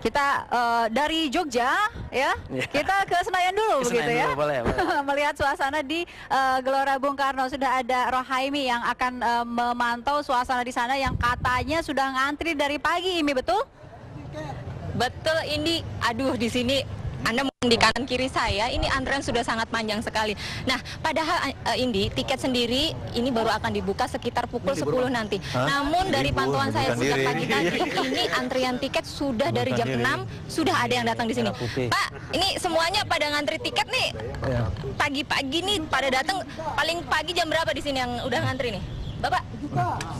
Kita dari Jogja ya, kita ke Senayan dulu begitu ya. Dulu, boleh. Melihat suasana di Gelora Bung Karno, sudah ada Rohaimi yang akan memantau suasana di sana yang katanya sudah ngantri dari pagi, Imi, betul? Betul, ini aduh di sini Anda di kanan kiri saya ini antrean sudah sangat panjang sekali. Nah, padahal Indi tiket sendiri ini baru akan dibuka sekitar pukul 10 nanti. Namun dari pantauan saya sejak pagi tadi ini antrian tiket sudah dari jam 6 sudah ada yang datang di sini. Pak, ini semuanya pada ngantri tiket nih. Pagi-pagi nih pada datang, paling pagi jam berapa di sini yang udah ngantri nih? Bapak?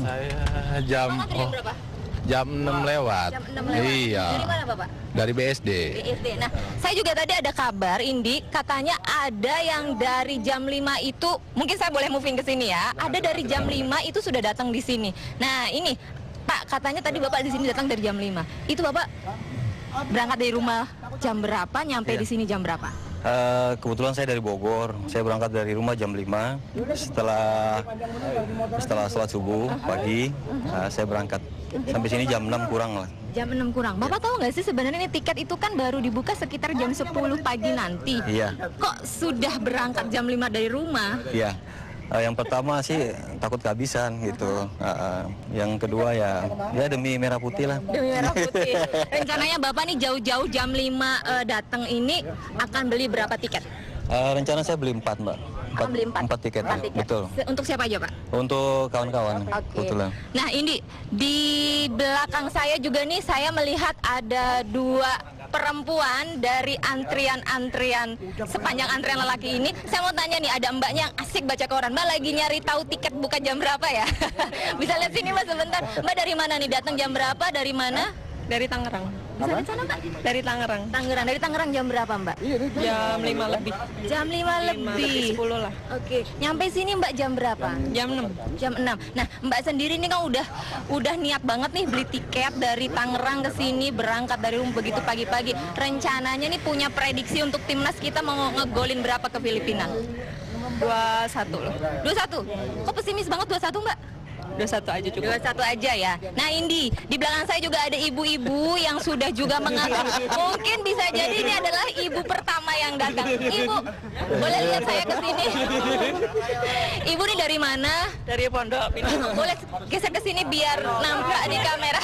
Saya jam 6 lewat. Jam 6 lewat. Iya. Dari mana Bapak? Dari BSD. BSD. Nah, saya juga tadi ada kabar, Indi, katanya ada yang dari jam 5 itu, mungkin saya boleh moving ke sini ya. Ada dari jam 5 itu sudah datang di sini. Nah, ini Pak, katanya tadi Bapak di sini datang dari jam 5. Itu Bapak berangkat dari rumah jam berapa, nyampe di sini jam berapa? Kebetulan saya dari Bogor. Saya berangkat dari rumah jam 5. Setelah sholat subuh pagi, saya berangkat. Sampai sini jam 6 kurang lah. Jam 6 kurang. Bapak tahu nggak sih sebenarnya ini tiket itu kan baru dibuka sekitar jam 10 pagi nanti. Iya. Kok sudah berangkat jam 5 dari rumah? Iya. Yang pertama sih takut kehabisan gitu. Yang kedua ya demi merah putih lah. Demi merah putih. Rencananya Bapak nih jauh-jauh jam 5 datang ini akan beli berapa tiket? Rencana saya beli 4, Mbak. Beli 4 tiket. tiket. Betul. Untuk siapa aja, Pak? Untuk kawan-kawan. Kebetulan. Nah, Indi, di belakang saya juga nih saya melihat ada 2 perempuan dari antrian sepanjang antrian lelaki ini. Saya mau tanya nih, ada mbaknya yang asik baca koran. Mbak lagi nyari tahu tiket buka jam berapa ya? Bisa lihat sini Mbak sebentar. Mbak dari mana nih? Datang jam berapa? Dari mana? Dari Tangerang. Bisa lihat sana Mbak? Dari Tangerang. Dari Tangerang jam berapa Mbak? Jam 5 lebih. Jam 5 lebih. 10 lah. Oke. Nyampe sini Mbak jam berapa? Jam 6. Jam 6. Nah, Mbak sendiri ini kan udah niat banget nih beli tiket dari Tangerang ke sini, berangkat dari rumah begitu pagi-pagi. Rencananya nih punya prediksi untuk timnas kita mau ngegolin berapa ke Filipina? 21 loh. 21. Kok pesimis banget 21, Mbak? 21 aja cukup. 21 aja ya. Nah, Indi, di belakang saya juga ada ibu-ibu yang sudah juga mengantar. Mungkin bisa jadi ini adalah ibu pertama yang datang. Ibu, boleh lihat saya ke sini? Ibu nih dari mana? Dari Pondok Pinang. Boleh geser ke sini biar nampak di kamera.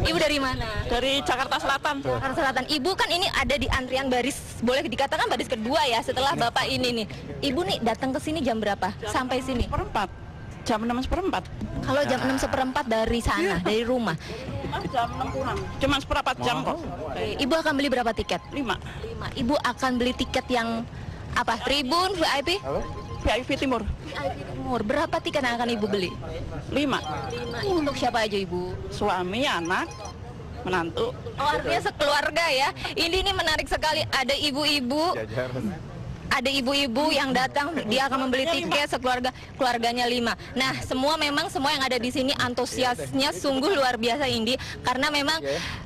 Ibu dari mana? Dari Jakarta Selatan. Jakarta Selatan. Ibu kan ini ada di antrian baris, boleh dikatakan baris kedua ya setelah Bapak ini nih. Ibu nih datang ke sini jam berapa? Sampai sini? Jam 6:04. Kalau jam 6:04 dari sana, dari rumah. Jam 6 kurang. Cuma seperempat jam kok. Ibu akan beli berapa tiket? 5. Ibu akan beli tiket yang apa? Tribun, VIP? VIP Timur. VIP Timur. Berapa tiket yang akan Ibu beli? 5. Untuk siapa aja Ibu? Suami, anak, menantu. Oh, artinya sekeluarga ya. Ini menarik sekali. Ada ibu-ibu. Ada ibu-ibu yang datang, dia akan membeli tiket keluarganya 5. Nah, semua yang ada di sini antusiasnya sungguh luar biasa, Indi, karena memang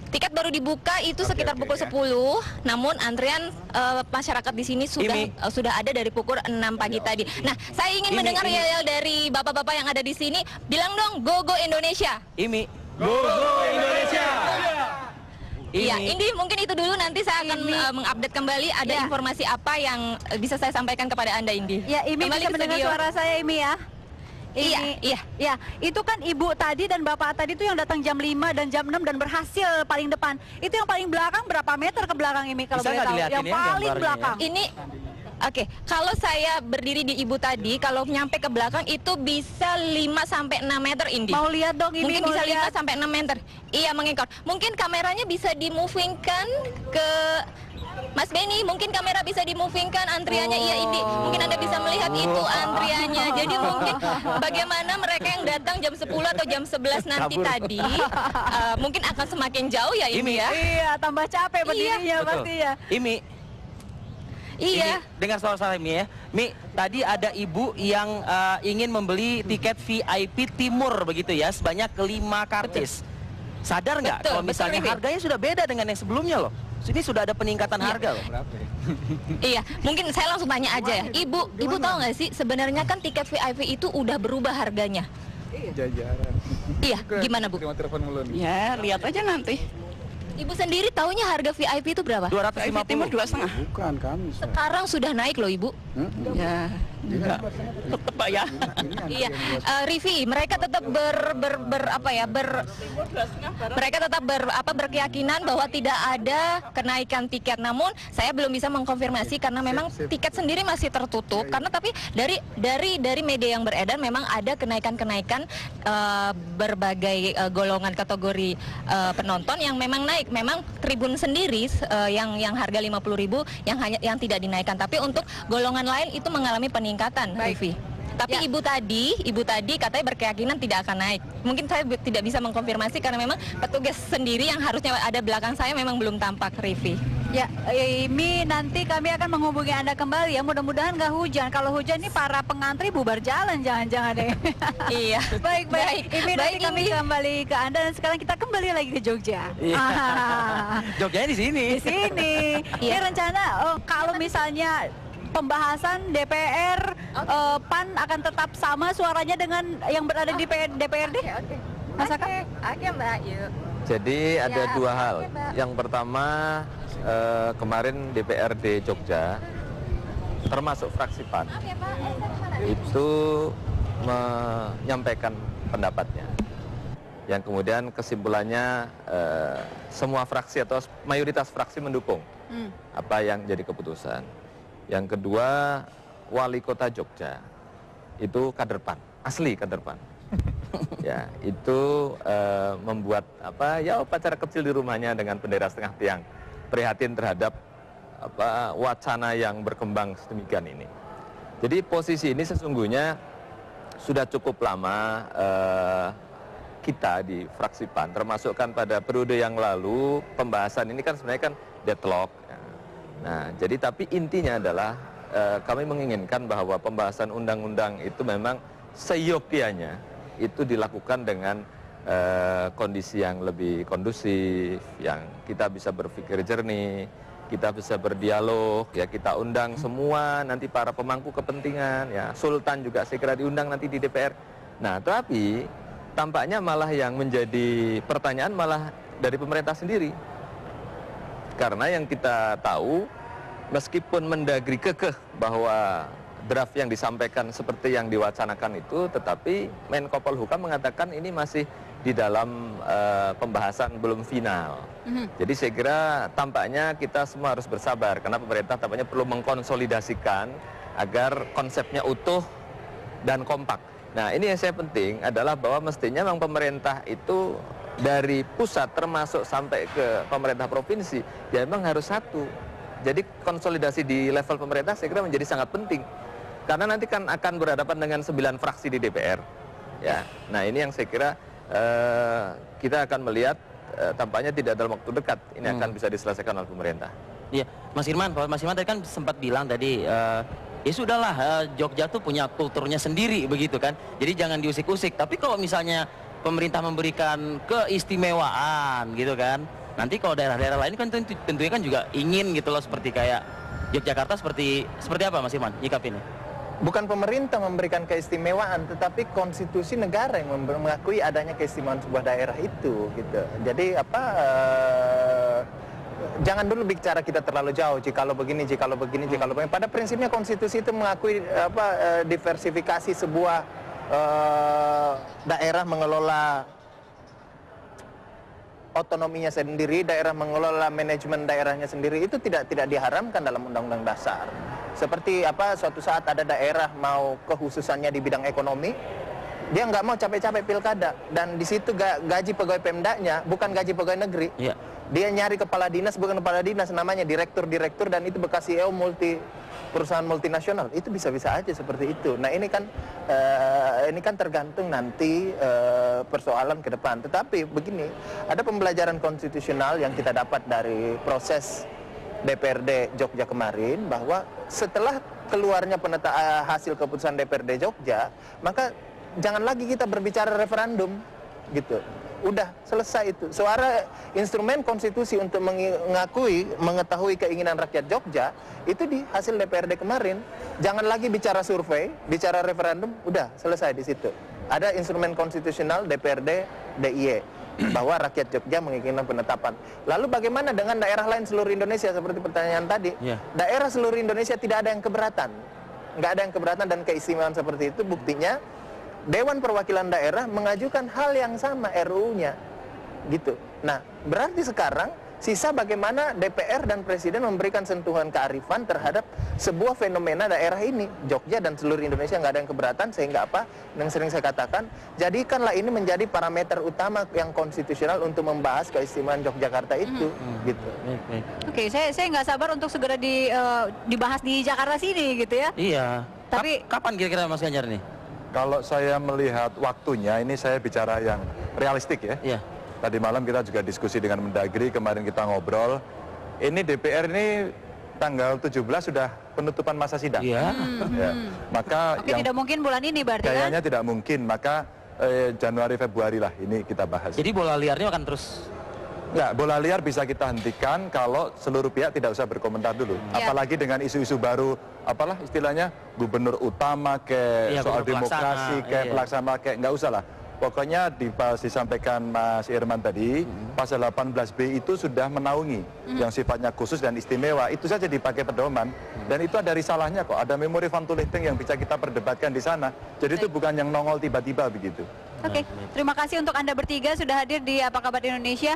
tiket baru dibuka itu sekitar pukul 10, namun antrian masyarakat di sini sudah ada dari pukul 6 pagi tadi. Nah, saya ingin mendengar yel-yel dari bapak-bapak yang ada di sini. Bilang dong, go go Indonesia. Imi. Go go Indonesia. Iya, Indi, mungkin itu dulu, nanti saya akan mengupdate kembali ada informasi apa yang bisa saya sampaikan kepada Anda, Indi. Ya, Imi bisa mendengar suara saya, Imi ya? Iya. Itu kan ibu tadi dan bapak tadi itu yang datang jam 5 dan jam 6 dan berhasil paling depan. Itu yang paling belakang berapa meter ke belakang, Imi, kalau boleh tahu? Yang paling belakang. Ini Oke, kalau saya berdiri di ibu tadi, kalau nyampe ke belakang itu bisa 5-6 meter, Indi. Mau lihat dong, Imi? Mungkin bisa 5-6 meter. Iya, mengekor. Mungkin kameranya bisa di-movingkan ke Mas Benny, mungkin kamera bisa di-movingkan antriannya. Iya, Indi. Mungkin Anda bisa melihat itu antriannya. Jadi mungkin bagaimana mereka yang datang jam 10 atau jam 11 nanti tadi mungkin akan semakin jauh ya, Imi ya. Iya, tambah capek berdirinya pasti ya. Imi. Iya. Ini, dengar suara Mi ya. Mi, tadi ada ibu yang ingin membeli tiket VIP Timur begitu ya, sebanyak 5 kartis. Sadar nggak kalau misalnya harganya sudah beda dengan yang sebelumnya loh? Ini sudah ada peningkatan harga loh. Iya, mungkin saya langsung tanya aja ya. Ibu tahu nggak sih sebenarnya kan tiket VIP itu udah berubah harganya? Jajaran. Iya, gimana Bu? Ya, lihat aja nanti. Ibu sendiri taunya harga VIP itu berapa? VIP Timur 250. 2,5. Bukan kami. Sekarang sudah naik loh Ibu. Ya, enggak. Tetap Pak ya. Iya, Rivi, mereka tetap mereka tetap berkeyakinan bahwa tidak ada kenaikan tiket. Namun saya belum bisa mengkonfirmasi karena memang tiket sendiri masih tertutup. Karena tapi dari media yang beredar memang ada kenaikan berbagai golongan kategori penonton yang memang naik. Memang tribun sendiri yang harga 50.000 yang tidak dinaikkan. Tapi untuk golongan lain itu mengalami peningkatan, Rivi. Tapi ya. Ibu tadi katanya berkeyakinan tidak akan naik. Mungkin saya tidak bisa mengkonfirmasi karena memang petugas sendiri yang harusnya ada belakang saya memang belum tampak, Rivi. Ya, Imi, nanti kami akan menghubungi Anda kembali ya. Mudah-mudahan nggak hujan. Kalau hujan nih para pengantri bubar jalan, jangan-jangan deh. Iya. Baik. Imi, nanti kami kembali ke Anda dan sekarang kita kembali lagi ke Jogja. Iya. Jogjanya di sini. Di sini. Ini rencana kalau misalnya pembahasan DPR PAN akan tetap sama suaranya dengan yang berada di DPRD? Mas Aka? Oke, Mbak, yuk. Jadi ada dua hal. Yang pertama, kemarin DPRD Jogja, termasuk fraksi PAN, itu menyampaikan pendapatnya. Yang kemudian kesimpulannya semua fraksi atau mayoritas fraksi mendukung apa yang jadi keputusan. Yang kedua, wali kota Jogja itu kader PAN, asli kader PAN. Ya, itu membuat upacara kecil di rumahnya dengan bendera setengah tiang, prihatin terhadap wacana yang berkembang sedemikian ini. Jadi posisi ini sesungguhnya sudah cukup lama kita di fraksi PAN, termasuk kan pada periode yang lalu pembahasan ini kan sebenarnya kan deadlock. Nah, jadi tapi intinya adalah kami menginginkan bahwa pembahasan undang-undang itu memang seyogyanya itu dilakukan dengan kondisi yang lebih kondusif, yang kita bisa berpikir jernih, kita bisa berdialog, ya kita undang semua nanti para pemangku kepentingan, ya Sultan juga segera diundang nanti di DPR. Nah, tapi tampaknya malah yang menjadi pertanyaan malah dari pemerintah sendiri. Karena yang kita tahu, meskipun Mendagri kekeh bahwa draft yang disampaikan seperti yang diwacanakan itu, tetapi Menko Polhukam mengatakan ini masih di dalam pembahasan belum final. Jadi saya kira tampaknya kita semua harus bersabar, karena pemerintah tampaknya perlu mengkonsolidasikan agar konsepnya utuh dan kompak. Nah, ini yang saya penting adalah bahwa mestinya memang pemerintah itu dari pusat termasuk sampai ke pemerintah provinsi, ya memang harus satu. Jadi konsolidasi di level pemerintah saya kira menjadi sangat penting. Karena nanti kan akan berhadapan dengan 9 fraksi di DPR. Ya. Nah, ini yang saya kira kita akan melihat tampaknya tidak dalam waktu dekat ini akan bisa diselesaikan oleh pemerintah. Iya, Mas Irman tadi kan sempat bilang tadi ya sudahlah, Jogja tuh punya kulturnya sendiri begitu kan. Jadi jangan diusik-usik. Tapi kalau misalnya pemerintah memberikan keistimewaan gitu kan, nanti kalau daerah-daerah lain kan tentunya kan juga ingin gitu loh, seperti kayak Yogyakarta, seperti apa Mas Irman nyikapinnya? Bukan pemerintah memberikan keistimewaan, tetapi konstitusi negara yang mengakui adanya keistimewaan sebuah daerah itu, gitu. Jadi jangan dulu bicara kita terlalu jauh, jikalau begini. Pada prinsipnya konstitusi itu mengakui diversifikasi sebuah daerah mengelola otonominya sendiri, daerah mengelola manajemen daerahnya sendiri, itu tidak diharamkan dalam Undang-Undang Dasar. Seperti suatu saat ada daerah mau kekhususannya di bidang ekonomi, dia nggak mau capek-capek pilkada, dan di situ gaji pegawai Pemdanya bukan gaji pegawai negeri. Yeah. Dia nyari kepala dinas, bukan kepala dinas, namanya direktur, dan itu bekas CEO perusahaan multinasional. Itu bisa-bisa aja seperti itu. Nah, ini kan tergantung nanti persoalan ke depan. Tetapi begini, ada pembelajaran konstitusional yang kita dapat dari proses DPRD Jogja kemarin, bahwa setelah keluarnya hasil keputusan DPRD Jogja, maka jangan lagi kita berbicara referendum, gitu. Udah selesai itu. Suara instrumen konstitusi untuk mengetahui keinginan rakyat Jogja itu di hasil DPRD kemarin. Jangan lagi bicara survei, bicara referendum, udah selesai di situ. Ada instrumen konstitusional DPRD DIY. bahwa rakyat Jogja menginginkan penetapan. Lalu bagaimana dengan daerah lain seluruh Indonesia seperti pertanyaan tadi? Daerah seluruh Indonesia tidak ada yang keberatan. Nggak ada yang keberatan dan keistimewaan seperti itu. Buktinya Dewan Perwakilan Daerah mengajukan hal yang sama RUU-nya. Gitu. Nah, berarti sekarang sisa bagaimana DPR dan Presiden memberikan sentuhan kearifan terhadap sebuah fenomena daerah ini. Jogja dan seluruh Indonesia nggak ada yang keberatan, sehingga apa? Yang sering saya katakan, jadikanlah ini menjadi parameter utama yang konstitusional untuk membahas keistimewaan Yogyakarta itu. Gitu. Oke, saya nggak sabar untuk segera dibahas di Jakarta sini gitu ya. Iya. Tapi kapan kira-kira Mas Ganjar nih? Kalau saya melihat waktunya, ini saya bicara yang realistik ya. Iya. Tadi malam kita juga diskusi dengan Mendagri, kemarin kita ngobrol. Ini DPR ini tanggal 17 sudah penutupan masa sidang. Iya. Ya. Maka Oke, tidak mungkin bulan ini berarti kayaknya kan? tidak mungkin, maka Januari Februari lah ini kita bahas. Jadi bola liarnya akan terus. Enggak, bola liar bisa kita hentikan kalau seluruh pihak tidak usah berkomentar dulu. Apalagi dengan isu-isu baru, apalah istilahnya, gubernur utama kayak soal demokrasi, kayak pelaksana, kayak nggak usah lah. Pokoknya disampaikan Mas Irman tadi, pasal 18B itu sudah menaungi yang sifatnya khusus dan istimewa. Itu saja dipakai pedoman. Dan itu ada risalahnya kok, ada memori van Tullichting yang bisa kita perdebatkan di sana. Jadi itu bukan yang nongol tiba-tiba begitu. Oke, terima kasih untuk Anda bertiga sudah hadir di Apa Kabar Indonesia.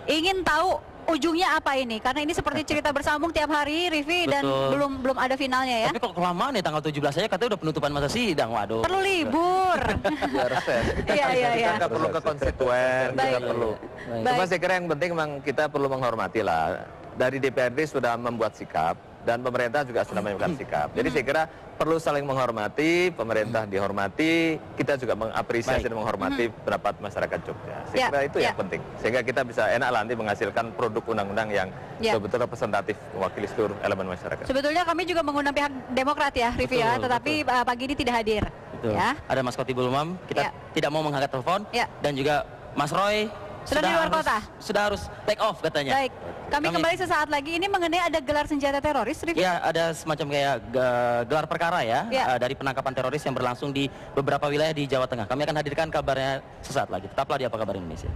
Ingin tahu ujungnya apa ini? Karena ini seperti cerita bersambung tiap hari, Rivi, dan belum ada finalnya ya. Tapi kok kelamaan ya tanggal 17 saja katanya udah penutupan masa sidang, waduh. Perlu libur. Ya, reses. Iya. Kita nggak perlu ke konstituen, kita perlu. Cuma saya kira yang penting memang kita perlu menghormati lah. Dari DPRD sudah membuat sikap dan pemerintah juga sudah menentukan sikap. Jadi saya kira perlu saling menghormati, pemerintah dihormati, kita juga mengapresiasi dan menghormati pendapat masyarakat Jogja. Saya kira itu yang penting. Sehingga kita bisa enak nanti menghasilkan produk undang-undang yang betul-betul representatif mewakili seluruh elemen masyarakat. Sebetulnya kami juga mengundang pihak Demokrat ya, Rivi ya, tetapi pagi ini tidak hadir. Ya. Ada Mas Kotibul Umam, kita tidak mau mengangkat telepon, dan juga Mas Roy sudah di luar kota. Sudah harus take off katanya. Baik, kami kembali sesaat lagi. Ini mengenai ada gelar senjata teroris, Rivi? Ya, ada semacam kayak gelar perkara ya, dari penangkapan teroris yang berlangsung di beberapa wilayah di Jawa Tengah. Kami akan hadirkan kabarnya sesaat lagi. Tetaplah di Apa Kabar Indonesia.